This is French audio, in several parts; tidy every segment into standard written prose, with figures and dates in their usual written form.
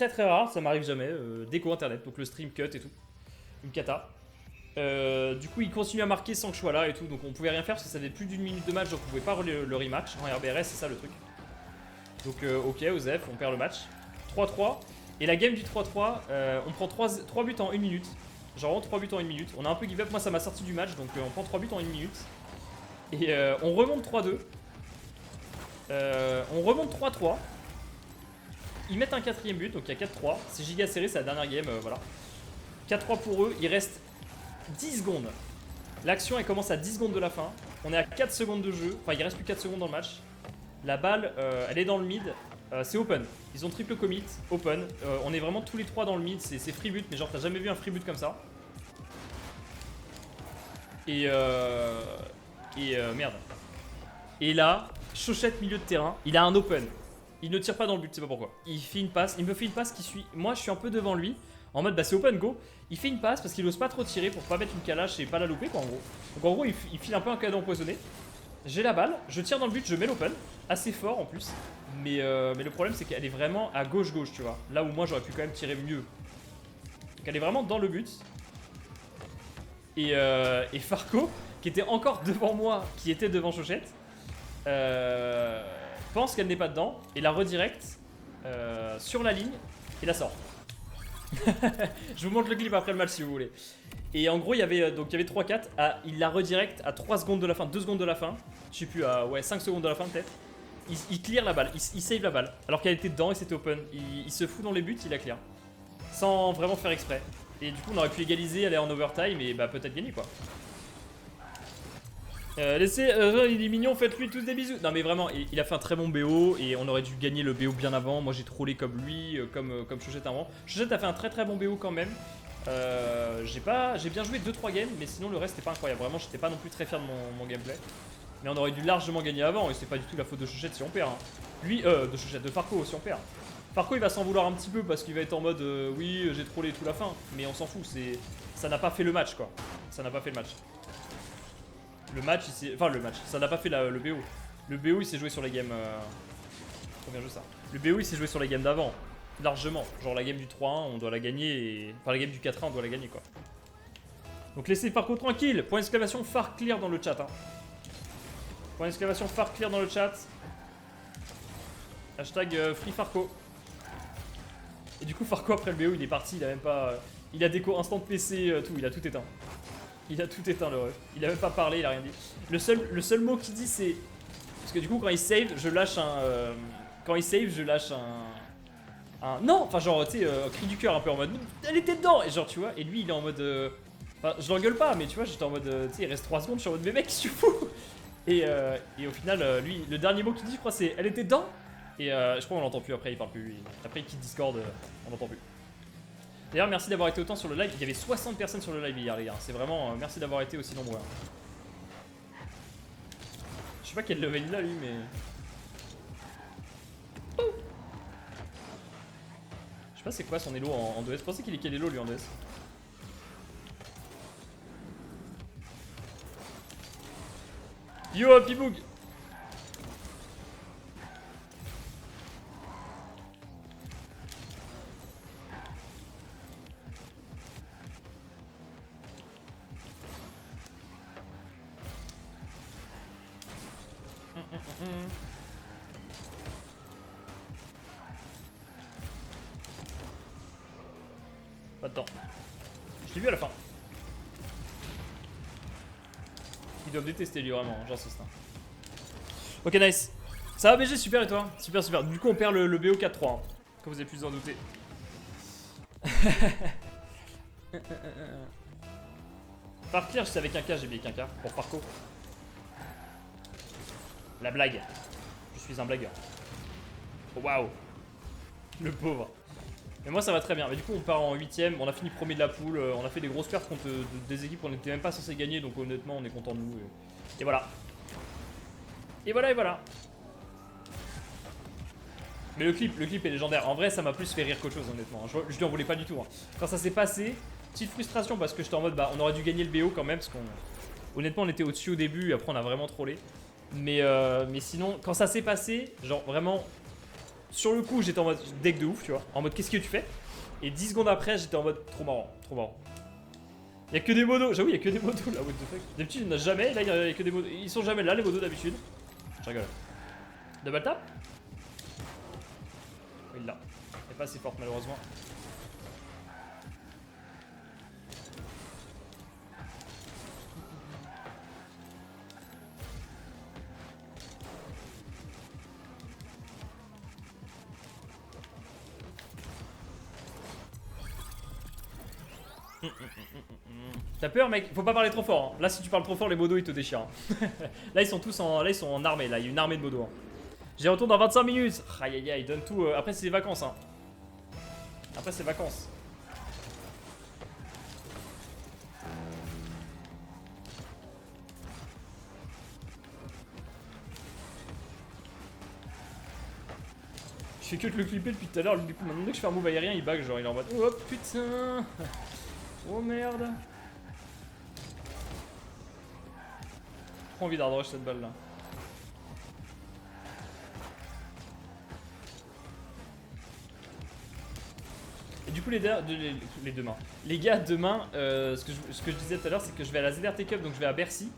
très très rare, ça m'arrive jamais. Déco internet, donc le stream cut et tout. Une cata. Du coup, il continue à marquer sans que je sois là et tout, donc on pouvait rien faire parce que ça faisait plus d'une minute de match, donc on pouvait pas le rematch. En RBRS, c'est ça le truc. Donc, ok, Osef, on perd le match. 3-3. Et la game du 3-3, on prend 3 buts en 1 minute. Genre 3 buts en 1 minute. On a un peu give up, moi ça m'a sorti du match, donc on prend 3 buts en 1 minute. Et on remonte 3-2. On remonte 3-3. Ils mettent un quatrième but, donc il y a 4-3. C'est giga serré, c'est la dernière game, voilà. 4-3 pour eux, il reste 10 secondes. L'action elle commence à 10 secondes de la fin. On est à 4 secondes de jeu, enfin il reste plus 4 secondes dans le match. La balle, elle est dans le mid, c'est open. Ils ont triple commit, open. On est vraiment tous les trois dans le mid, c'est free but, mais genre t'as jamais vu un free but comme ça. Et merde. Et là, Chochette milieu de terrain, il a un open. Il ne tire pas dans le but, c'est pas pourquoi. Il fait une passe, il me fait une passe qui suit. Moi je suis un peu devant lui, en mode bah c'est open go. Il fait une passe parce qu'il ose pas trop tirer pour pas mettre une calache et pas la louper quoi en gros. Donc en gros il file un peu un cadeau empoisonné. J'ai la balle, je tire dans le but, je mets l'open, assez fort en plus. Mais le problème c'est qu'elle est vraiment à gauche-gauche tu vois. Là où moi j'aurais pu quand même tirer mieux. Donc elle est vraiment dans le but. Et Farco, qui était encore devant moi, qui était devant Chochette, pense qu'elle n'est pas dedans et la redirect sur la ligne et la sort. Je vous montre le clip après le match si vous voulez. Et en gros il y avait 3-4, il la redirect à 3 secondes de la fin, 2 secondes de la fin. Je sais plus, à 5 secondes de la fin peut-être. Il clear la balle, il save la balle. Alors qu'elle était dedans et c'était open. Il se fout dans les buts, il la clear. Sans vraiment faire exprès. Et du coup on aurait pu égaliser, aller en overtime et bah peut-être gagner quoi. Laissez, il est mignon, faites-lui tous des bisous. Non mais vraiment, il a fait un très bon BO et on aurait dû gagner le BO bien avant. Moi j'ai trollé comme lui, comme Chochette avant. Chochette a fait un très très bon BO quand même. J'ai bien joué 2-3 games, mais sinon le reste c'était pas incroyable. Vraiment, j'étais pas non plus très fier de mon gameplay. Mais on aurait dû largement gagner avant et c'est pas du tout la faute de Chochette si on perd. Hein. Lui, de Chochette, de Farco si on perd. Farco il va s'en vouloir un petit peu parce qu'il va être en mode oui, j'ai trollé tout la fin. Mais on s'en fout, ça n'a pas fait le match quoi. Ça n'a pas fait le match. Le match, ça n'a pas fait le BO. Le BO il s'est joué sur les games. Trop bien joué ça. Le BO il s'est joué sur les games d'avant. Largement. Genre la game du 3-1, on doit la gagner. Enfin, la game du 4-1, on doit la gagner quoi. Donc laissez Farco tranquille. Point d'exclamation Far Clear dans le chat. Hein. Point d'exclamation Far Clear dans le chat. Hashtag Free Farco. Et du coup, Farco après le BO, il est parti. Il a même pas. Il a déco instant PC, tout. Il a tout éteint. Il a tout éteint le ref. Il a même pas parlé, il a rien dit. Le seul mot qu'il dit c'est. Parce que du coup quand il save, je lâche un. Quand il save, je lâche un. Non, enfin genre tu sais, cri du cœur un peu en mode. Elle était dedans. Et genre tu vois, et lui il est en mode. Enfin je l'engueule pas, mais tu vois, j'étais en mode. Tu sais, il reste 3 secondes, je suis en mode mais mec, qu'est-ce que tu fous. Et au final, lui, le dernier mot qu'il dit, je crois, c'est elle était dedans. Et je crois qu'on l'entend plus après, il parle plus. Après il quitte Discord, on l'entend plus. D'ailleurs, merci d'avoir été autant sur le live. Il y avait 60 personnes sur le live hier, les gars. C'est vraiment. Merci d'avoir été aussi nombreux. Je sais pas quel level il a, lui, mais. Je sais pas c'est quoi son elo en 2S. Je pensais qu'il est quel elo, lui, en 2S. Yo, Happy Boog. Pas de temps. Je l'ai vu à la fin. Ils doivent détester lui vraiment, j'insiste. Hein. Ok nice. Ça va BG, super et toi? Super super. Du coup on perd le BO 4-3. Hein, comme vous avez pu vous en douter. Par clear, c'est avec un K, j'ai mis qu'un K pour Farco. La blague. Je suis un blagueur. Oh, waouh. Le pauvre. Mais moi ça va très bien. Mais du coup on part en 8ème. On a fini premier de la poule. On a fait des grosses pertes contre des équipes qu'on n'était même pas censé gagner. Donc honnêtement on est content de nous. Et voilà. Et voilà et voilà. Mais le clip est légendaire. En vrai ça m'a plus fait rire qu'autre chose honnêtement. Je lui en voulais pas du tout. Hein. Quand ça s'est passé, petite frustration parce que j'étais en mode bah on aurait dû gagner le BO quand même. Parce qu'on honnêtement on était au-dessus au début et après on a vraiment trollé. Mais sinon quand ça s'est passé, genre vraiment Sur le coup, j'étais en mode deck de ouf, tu vois. En mode, qu'est-ce que tu fais? Et 10 secondes après, j'étais en mode, trop marrant, trop marrant. Y'a que des modos, j'avoue, y'a que des modos là, what the fuck. D'habitude, il n'y en a jamais, là, y'a que des modos. Ils sont jamais là, les modos d'habitude. Je rigole. Double tap? Oui, là. Elle est pas assez forte, malheureusement. T'as peur, mec? Faut pas parler trop fort. Hein. Là, si tu parles trop fort, les modos ils te déchirent. Hein. Là, ils sont tous en, là, ils sont en armée. Là, il y a une armée de modos. Hein. J'y retourne dans 25 minutes. Aïe aïe aïe, donne tout. Après, c'est les vacances. Hein. Après, c'est vacances. Je fais que de le clipper depuis tout à l'heure. Du coup, maintenant que je fais un move aérien, il bug. Genre, il est en mode oh putain. Oh merde. Trop envie d'hard rush cette balle là. Et du coup, les demain. Les gars, demain, ce que je disais tout à l'heure, c'est que je vais à la ZRT Cup, donc je vais à Bercy.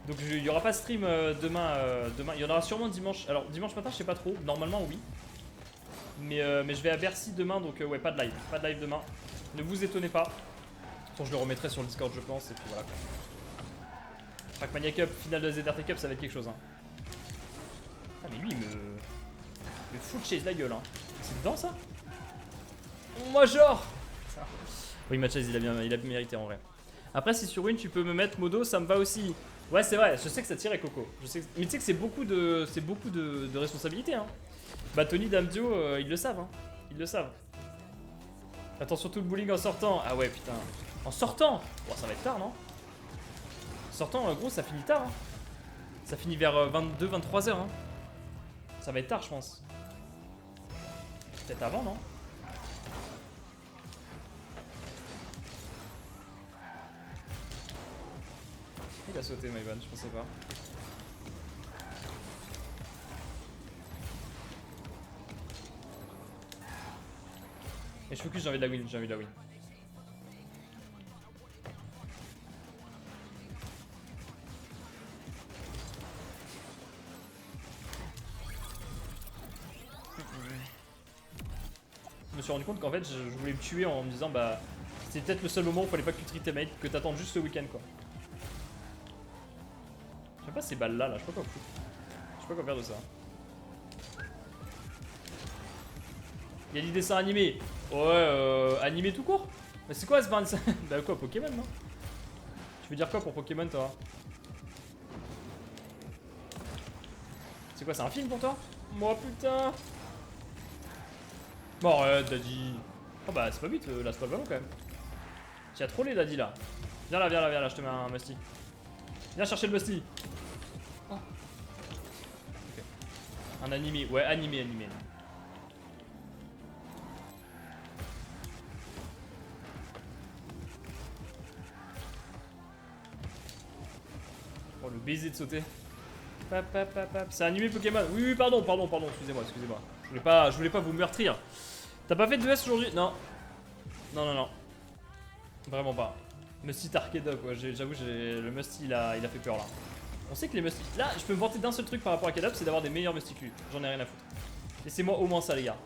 Donc il n'y aura pas de stream demain, demain. Il y en aura sûrement dimanche. Alors, dimanche matin, je sais pas trop. Normalement, oui. Mais je vais à Bercy demain, donc ouais, pas de live. Pas de live demain. Ne vous étonnez pas. Bon, je le remettrai sur le Discord, je pense, et puis voilà. Trackmania Cup, finale de la ZRT Cup, ça va être quelque chose. Hein. Ah, mais lui, il me fout de chase la gueule. Hein. C'est dedans, ça? Moi, genre. Oui, Matchaz, il a mérité en vrai. Après, si sur une, tu peux me mettre modo, ça me va aussi. Ouais, c'est vrai, je sais que ça tire et Coco. Je sais que... Mais tu sais que c'est beaucoup de responsabilités. Hein. Bah, Tony, Damdio, ils le savent. Hein. Ils le savent. Attends, surtout le bowling en sortant. Ah ouais, putain. En sortant. Bon, ça va être tard, non? En sortant, gros, ça finit tard. Hein. Ça finit vers 22-23 heures. Hein. Ça va être tard, je pense. Peut-être avant, non? Il a sauté, Myvan, je pensais pas. Et je focus, j'ai envie de la win, j'ai envie de la win. Je me suis rendu compte qu'en fait, je voulais me tuer en me disant, bah, c'est peut-être le seul moment où il fallait pas que tu treat tes mates, que t'attendes juste ce week-end, quoi. Je sais pas ces balles là, je sais pas quoi foutre. Je sais pas quoi faire de ça. Il y a des dessins animés. Ouais, animé tout court. Mais c'est quoi ce ban? Bah quoi, Pokémon, non? Tu veux dire quoi pour Pokémon, toi? C'est quoi, c'est un film pour toi? Moi, putain. Bon, arrête, Daddy. Oh bah, c'est pas vite, là, c'est pas le ballon quand même. Tu as trollé, Daddy, là. Viens là, viens là, viens là, je te mets un musty. Viens chercher le musty. Oh. Ok. Un animé, ouais, animé. Oh, le baiser de sauter. C'est animé Pokémon. Oui, pardon, excusez-moi. Je voulais pas vous meurtrir. T'as pas fait de ES aujourd'hui? Non. Non. Vraiment pas. Musty Arcade Up, ouais, j'avoue, le Musty il a fait peur là. On sait que les Musty. Là, je peux me vanter d'un seul truc par rapport à Arcade Up, c'est d'avoir des meilleurs Musty que lui. J'en ai rien à foutre. Laissez-moi au moins ça, les gars.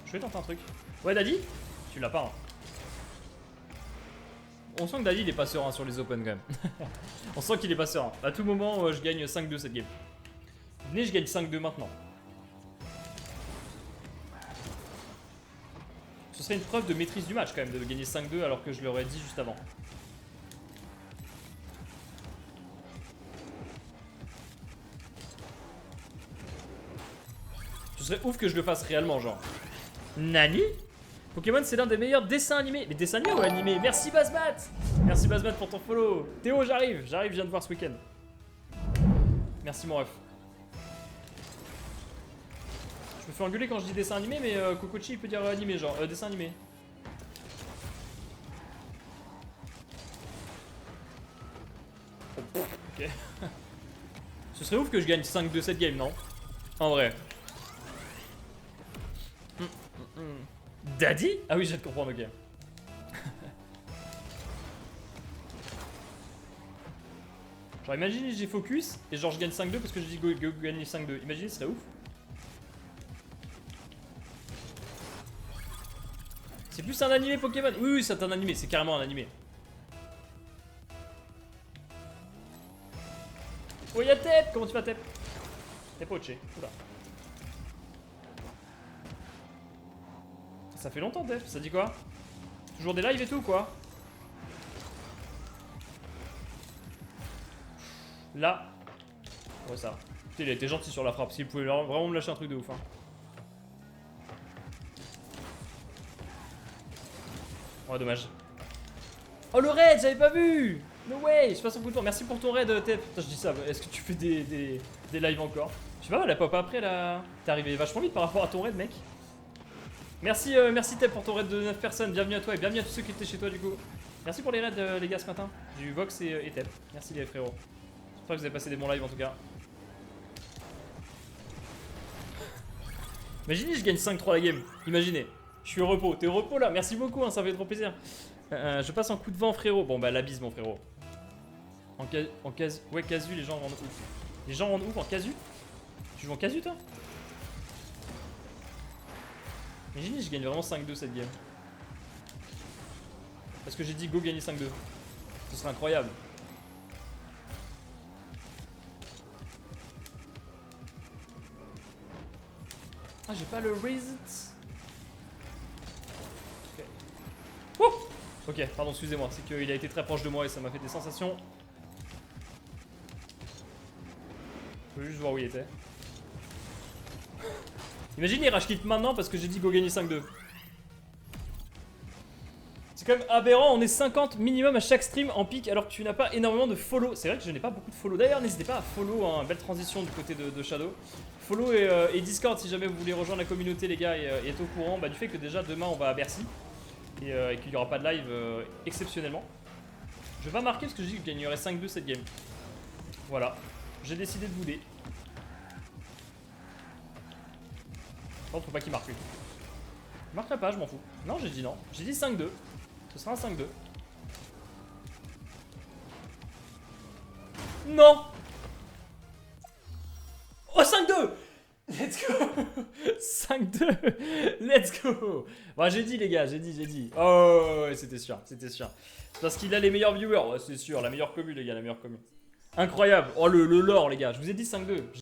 Je vais tenter un truc. Ouais, Daddy? Tu l'as pas, hein. On sent que Daddy il est pas serein sur les open quand même. On sent qu'il est pas serein. À tout moment, je gagne 5-2 cette game. Venez, je gagne 5-2 maintenant. Ce serait une preuve de maîtrise du match quand même de gagner 5-2 alors que je l'aurais dit juste avant. Ce serait ouf que je le fasse réellement, genre. Nani? Pokémon, c'est l'un des meilleurs dessins animés. Mais dessins animés ou animés? Merci Bazmat. Merci Bazmat pour ton follow. Théo, j'arrive, je viens de voir ce week-end. Merci mon ref. Je me fais engueuler quand je dis dessin animé, mais Kokochi il peut dire animé, genre dessin animé. Ok. Ce serait ouf que je gagne 5-2 cette game, non? En vrai. Daddy? Ah oui, j'ai de comprendre, ok. Genre imaginez j'ai focus et genre je gagne 5-2 parce que je dis go gagner 5-2. Imaginez, ce serait ouf. C'est plus un animé Pokémon. Oui, oui, c'est un animé, c'est carrément un animé. Oh, y'a Tep. Comment tu vas, Tep? T'es poché. Oula. Ça fait longtemps, Tep. Ça dit quoi? Toujours des lives et tout, quoi? Là. Ouais, ça. Putain, il a été gentil sur la frappe. S'il pouvait vraiment me lâcher un truc de ouf, hein. Oh, dommage. Oh, le raid, j'avais pas vu! No way! Je passe un coup de temps. Merci pour ton raid, Tep. Putain, je dis ça. Est-ce que tu fais des lives encore? Je sais pas, la pop après là. T'es arrivé vachement vite par rapport à ton raid, mec. Merci, merci Tep pour ton raid de 9 personnes. Bienvenue à toi et bienvenue à tous ceux qui étaient chez toi, du coup. Merci pour les raids, les gars, ce matin. J'ai eu Vox et Tep. Merci, les frérots. J'espère que vous avez passé des bons lives en tout cas. Imaginez, je gagne 5-3 la game. Imaginez. Je suis au repos. T'es au repos là? Merci beaucoup, hein, ça fait trop plaisir. Je passe en coup de vent, frérot. Bon, bah, la bise, mon frérot. En casu. Ouais, casu, les gens rendent ouf. Les gens rendent ouf en casu? Tu joues en casu, toi? Imaginez, je gagne vraiment 5-2 cette game. Parce que j'ai dit go gagner 5-2. Ce serait incroyable. Ah, j'ai pas le reset. Ok. Oh, ok, pardon, excusez-moi. C'est qu'il a été très proche de moi et ça m'a fait des sensations. Je veux juste voir où il était. Imagine, il rage quitte maintenant parce que j'ai dit go gagner 5-2. C'est quand même aberrant, on est 50 minimum à chaque stream en pic alors que tu n'as pas énormément de follow. C'est vrai que je n'ai pas beaucoup de follow. D'ailleurs, n'hésitez pas à follow, hein, belle transition du côté de Shadow. Follow et Discord si jamais vous voulez rejoindre la communauté, les gars, et être au courant du fait que déjà demain on va à Bercy et qu'il n'y aura pas de live exceptionnellement. Je vais pas marquer parce que je dis que je gagnerai 5-2 cette game. Voilà, j'ai décidé de bouder. Par contre, faut pas qu'il marque lui. Je marquerai pas, je m'en fous. Non, j'ai dit non. J'ai dit 5-2. Ce sera un 5-2. Non! Oh, 5-2! Let's go! 5-2! Let's go! Bon, j'ai dit, les gars, j'ai dit. Oh, ouais, c'était sûr, c'était sûr. Parce qu'il a les meilleurs viewers, ouais, c'est sûr. La meilleure commu, les gars, la meilleure commu. Incroyable! Oh, le lore, les gars. Je vous ai dit 5-2.